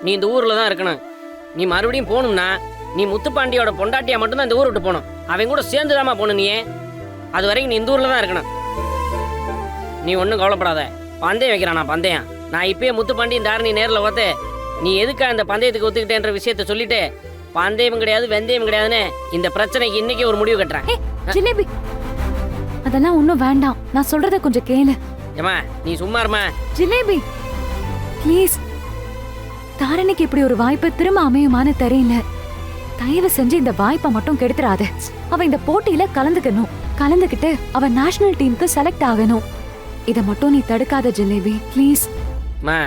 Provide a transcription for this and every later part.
நீ இந்த ஊர்ல தான் இருக்கணும். நீ மறுபடியும் போகணும்னா நீ முத்துப்பாண்டியோட பொண்டாட்டியா மட்டும்தான் இந்த ஊரை விட்டு போகணும். அவன் கூட சேர்ந்துதாமா போகணும். நீ அது வரைக்கும் நீ இந்த ஊர்ல தான் இருக்கணும். நீ ஒன்றும் கவலைப்படாத. பந்தயம் வைக்கிறானா பந்தயம். நான் இப்பயே முத்துப்பாண்டி தாரணி நேரில் பார்த்து நீ எதுக்கா இந்த பந்தயத்துக்கு ஒத்துக்கிட்டேன்ற விஷயத்த சொல்லிட்டு பந்தயம் கிடையாது வெந்தயம் கிடையாதுன்னு இந்த பிரச்சனைக்கு இன்னைக்கு ஒரு முடிவு கட்டுறேன். ஜிலேபி, அதெல்லாம் ஒண்ணும் வேண்டாம். நான் சொல்றத கொஞ்சம் கேளு. ஏமா நீ சும்மா இருமா. ஜிலேபி ப்ளீஸ், தாரணிக்கு இப்படி ஒரு வாய்ப்பு திரும்ப அமையுமான்னு தெரியல. தயவு செஞ்சு இந்த வாய்ப்பை மட்டும் கெடுத்துறாத. அவ இந்த போட்டியில கலந்துக்கணும். கலந்துக்கிட்டு அவ நேஷனல் டீமுக்கு செலக்ட் ஆகணும். இத மட்டும் நீ தடுக்காத ஜிலேபி, ப்ளீஸ். மா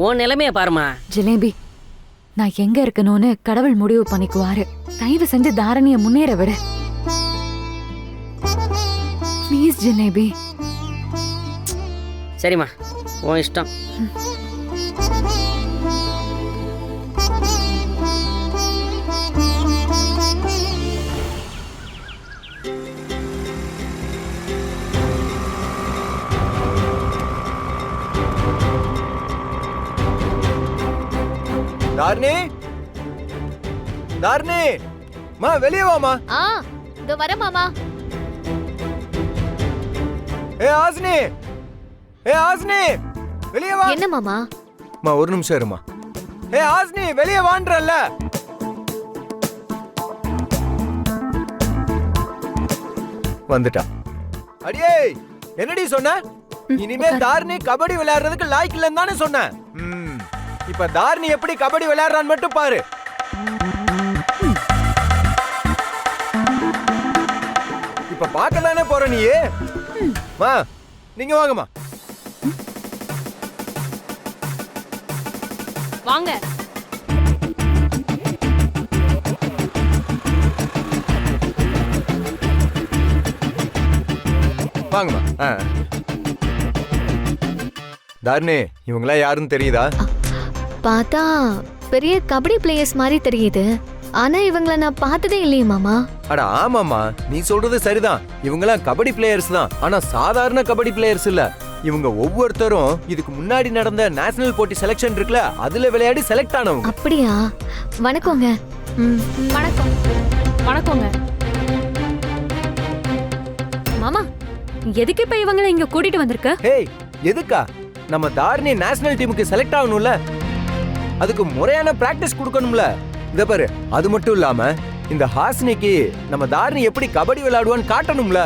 உன் நிலைமைய பாருமா. ஜிலேபி, நான் எங்க இருக்கணும்னு கடவுள் முடிவு பண்ணிக்குவாரு. தயவு செஞ்சு தாரணிய முன்னேற விடு ப்ளீஸ் ஜிலேபி. சரிம்மா, உன் இஷ்டம். தாரணி, தாரணி, மா வெளியே வாமா. இதோ வர மாமா. ஏ ஆஸ்னி, ஏ ஆஸ்னி, வெளியே வா. என்ன மாமா? மா ஒரு நிமிஷம் இருமா. ஏ ஆஸ்னி, வெளியே வான்றல்ல. வந்துட்டா. அடியே, என்னடி சொன்ன? இனிமே தாரணி கபடி விளையாடுறதுக்கு லாய்க்கு இல்லன்னு தானே சொன்னேன். இப்ப தாரணி எப்படி கபடி விளையாடுறான்னு மட்டும் பாரு. இப்ப பார்க்க தானே போற நீ. மா நீங்க வாங்கம்மா. வாங்க. வாங்கம்மா. தாரணி, இவங்களா யாருன்னு தெரியுதா? பார்த்தா பெரிய கபடி பிளேயர்ஸ் மாதிரி தெரியுது. ஆனா இவங்கள நான் பார்த்ததே இல்லையே மாமா. அட ஆமாமா, நீ சொல்றது சரிதான். இவங்கலாம் கபடி பிளேயர்ஸ் தான். ஆனா சாதாரண கபடி பிளேயர்ஸ் இல்ல. இவங்க ஒவ்வொருத்தரும் இதுக்கு முன்னாடி நடந்த நேஷனல் போட்டி செலக்ஷன் இருக்குல்ல, அதுல விளையாடி செலக்ட் ஆனவங்க. அப்படியா? வணக்கங்க. வணக்கம். வணக்கங்க மாமா. எதுக்கு இப்ப இவங்களை இங்க கூட்டிட்டு வந்திருக்க? ஹேய், எதுக்கா? நம்ம தாரணி நேஷனல் டீமுக்கு செலக்ட் ஆகணும்ல, அதுக்கு முறையான பிராக்டிஸ் கொடுக்கணும்ல. இத பாரு, அது மட்டும் இல்லாம இந்த ஹாசினிக்கு நம்ம தாரணி எப்படி கபடி விளையாடுவான்னு காட்டணும்ல.